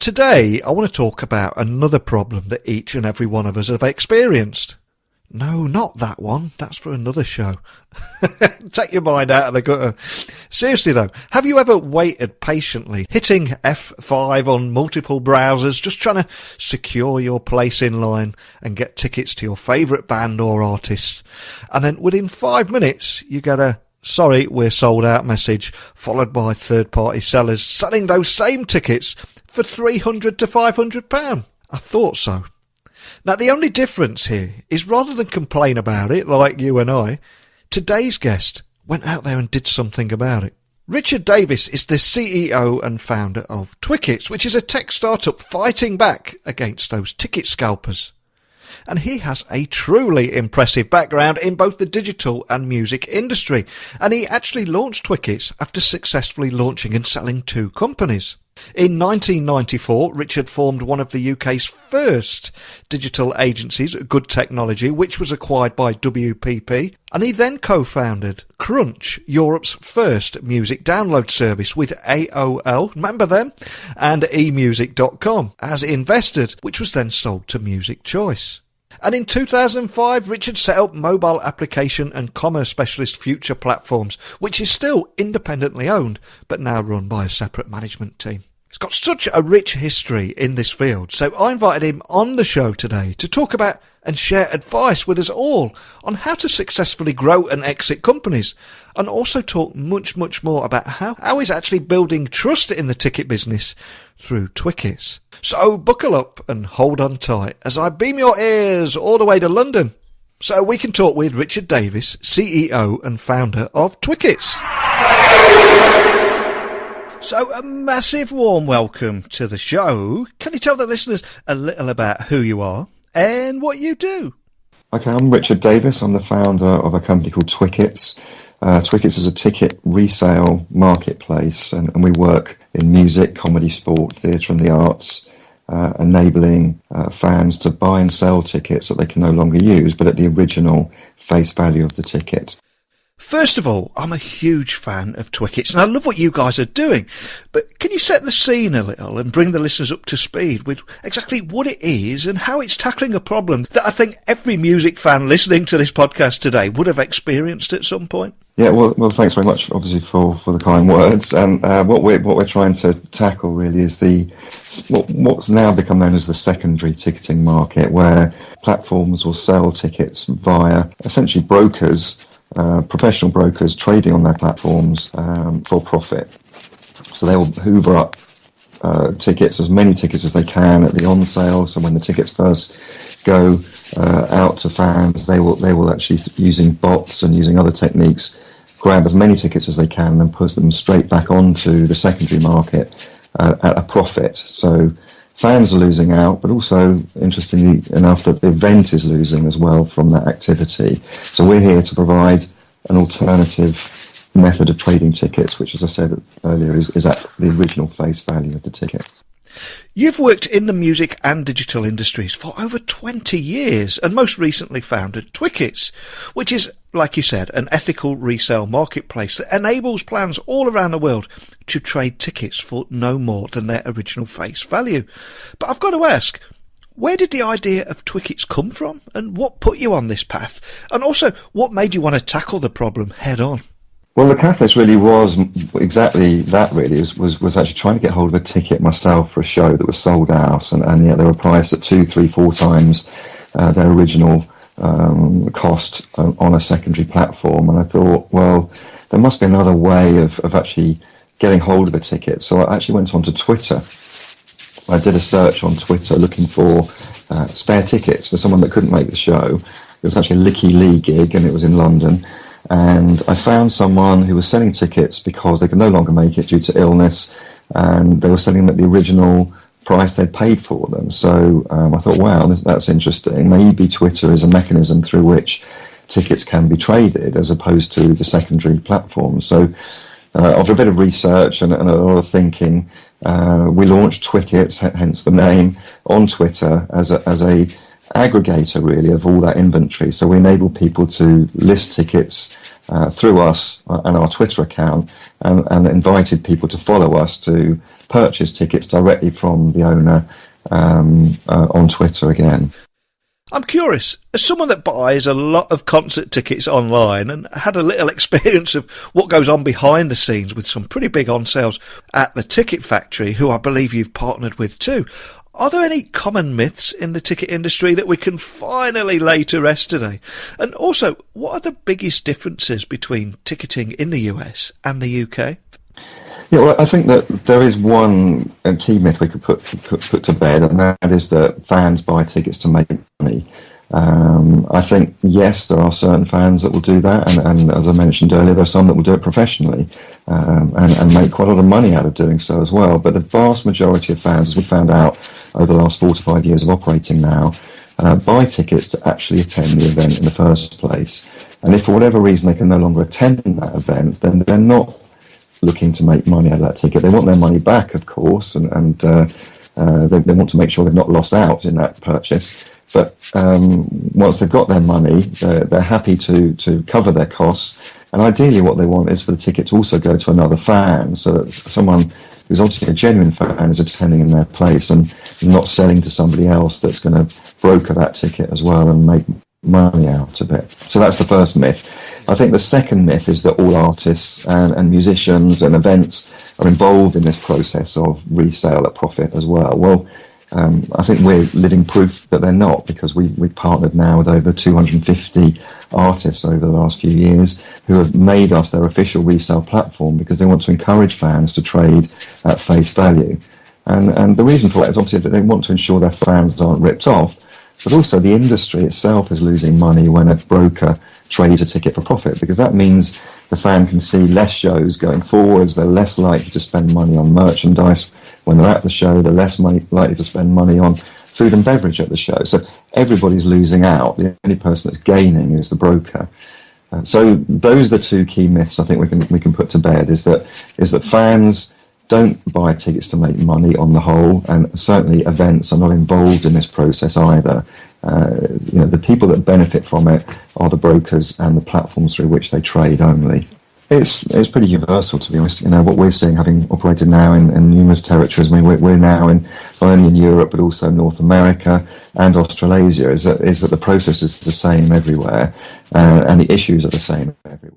Today, I want to talk about another problem that each and every one of us have experienced. No, not that one. That's for another show. Take your mind out of the gutter. Seriously though, have you ever waited patiently, hitting F5 on multiple browsers, just trying to secure your place in line and get tickets to your favourite band or artists? And then within 5 minutes, you get a "sorry, we're sold out" message, followed by third-party sellers selling those same tickets for £300 to £500. I thought so. Now, the only difference here is rather than complain about it, like you and I, today's guest went out there and did something about it. Richard Davis is the CEO and founder of Twickets, which is a tech startup fighting back against those ticket scalpers. And he has a truly impressive background in both the digital and music industry. And he actually launched Twickets after successfully launching and selling 2 companies. In 1994, Richard formed one of the UK's first digital agencies, Good Technology, which was acquired by WPP, and he then co-founded Crunch, Europe's first music download service, with AOL, remember them, and emusic.com as investors, which was then sold to Music Choice. And in 2005, Richard set up mobile application and commerce specialist Future Platforms, which is still independently owned, but now run by a separate management team. He's got such a rich history in this field, so I invited him on the show today to talk about and share advice with us all on how to successfully grow and exit companies, and also talk much more about how he's actually building trust in the ticket business through Twickets. So buckle up and hold on tight as I beam your ears all the way to London so we can talk with Richard Davis, CEO and founder of Twickets. So a massive warm welcome to the show. Can you tell the listeners a little about who you are and what you do? Okay, I'm Richard Davis. I'm the founder of a company called Twickets. Twickets is a ticket resale marketplace, and we work in music, comedy, sport, theatre and the arts, enabling fans to buy and sell tickets that they can no longer use, but at the original face value of the ticket. First of all, I'm a huge fan of Twickets, and I love what you guys are doing. But can you set the scene a little and bring the listeners up to speed with exactly what it is and how it's tackling a problem that I think every music fan listening to this podcast today would have experienced at some point? Yeah, well, thanks very much, obviously, for the kind words. And what we're trying to tackle really is what's now become known as the secondary ticketing market, where platforms will sell tickets via essentially brokers. Professional brokers trading on their platforms for profit. So they will hoover up tickets, as many tickets as they can at the on sale. So when the tickets first go out to fans, they will actually, using bots and using other techniques, grab as many tickets as they can and push them straight back onto the secondary market at a profit. So fans are losing out, but also, interestingly enough, the event is losing as well from that activity. So we're here to provide an alternative method of trading tickets, which, as I said earlier, is at the original face value of the ticket. You've worked in the music and digital industries for over 20 years and most recently founded Twickets, which is, like you said, an ethical resale marketplace that enables plans all around the world to trade tickets for no more than their original face value. But I've got to ask, where did the idea of Twickets come from, and what put you on this path? And also, what made you want to tackle the problem head on? Well, the catalyst really was exactly that, really, was actually trying to get hold of a ticket myself for a show that was sold out, and yet they were priced at 2, 3, 4 times their original cost on a secondary platform. And I thought, well, there must be another way of actually getting hold of a ticket. So I actually went onto Twitter. I did a search on Twitter looking for spare tickets for someone that couldn't make the show. It was actually a Licky Lee gig, and it was in London. And I found someone who was selling tickets because they could no longer make it due to illness, and they were selling them at the original price they'd paid for them. So I thought, wow, that's interesting. Maybe Twitter is a mechanism through which tickets can be traded as opposed to the secondary platform. So after a bit of research and a lot of thinking, we launched Twickets, hence the name, on Twitter as a aggregator really of all that inventory. So we enable people to list tickets through us and our Twitter account, and invited people to follow us to purchase tickets directly from the owner on Twitter again. I'm curious, as someone that buys a lot of concert tickets online and had a little experience of what goes on behind the scenes with some pretty big on sales at the Ticket Factory, who I believe you've partnered with too, are there any common myths in the ticket industry that we can finally lay to rest today? And also, what are the biggest differences between ticketing in the US and the UK? Yeah, well, I think that there is one key myth we could put to bed, and that is that fans buy tickets to make money. I think, yes, there are certain fans that will do that, and as I mentioned earlier, there are some that will do it professionally and make quite a lot of money out of doing so as well. But the vast majority of fans, as we found out over the last 4 to 5 years of operating now, buy tickets to actually attend the event in the first place. And if for whatever reason they can no longer attend that event, then they're not looking to make money out of that ticket. They want their money back, of course, and they want to make sure they've not lost out in that purchase. But once they've got their money, they're happy to cover their costs. And ideally what they want is for the ticket to also go to another fan, so that someone who's obviously a genuine fan is attending in their place and not selling to somebody else that's going to broker that ticket as well and make money out of it. So that's the first myth. I think the second myth is that all artists and musicians and events are involved in this process of resale at profit as well. Well, I think we're living proof that they're not, because we've partnered now with over 250 artists over the last few years who have made us their official resale platform because they want to encourage fans to trade at face value. And the reason for that is obviously that they want to ensure their fans aren't ripped off, but also the industry itself is losing money when a broker trades a ticket for profit, because that means the fan can see less shows going forwards. They're less likely to spend money on merchandise when they're at the show. They're less likely to spend money on food and beverage at the show. So everybody's losing out. The only person that's gaining is the broker. So those are the two key myths I think we can put to bed, is that fans don't buy tickets to make money on the whole, and certainly events are not involved in this process either. The people that benefit from it are the brokers and the platforms through which they trade only. It's pretty universal, to be honest. What we're seeing, having operated now in numerous territories, I mean, we're now in not only in Europe but also North America and Australasia, is that the process is the same everywhere, and the issues are the same everywhere.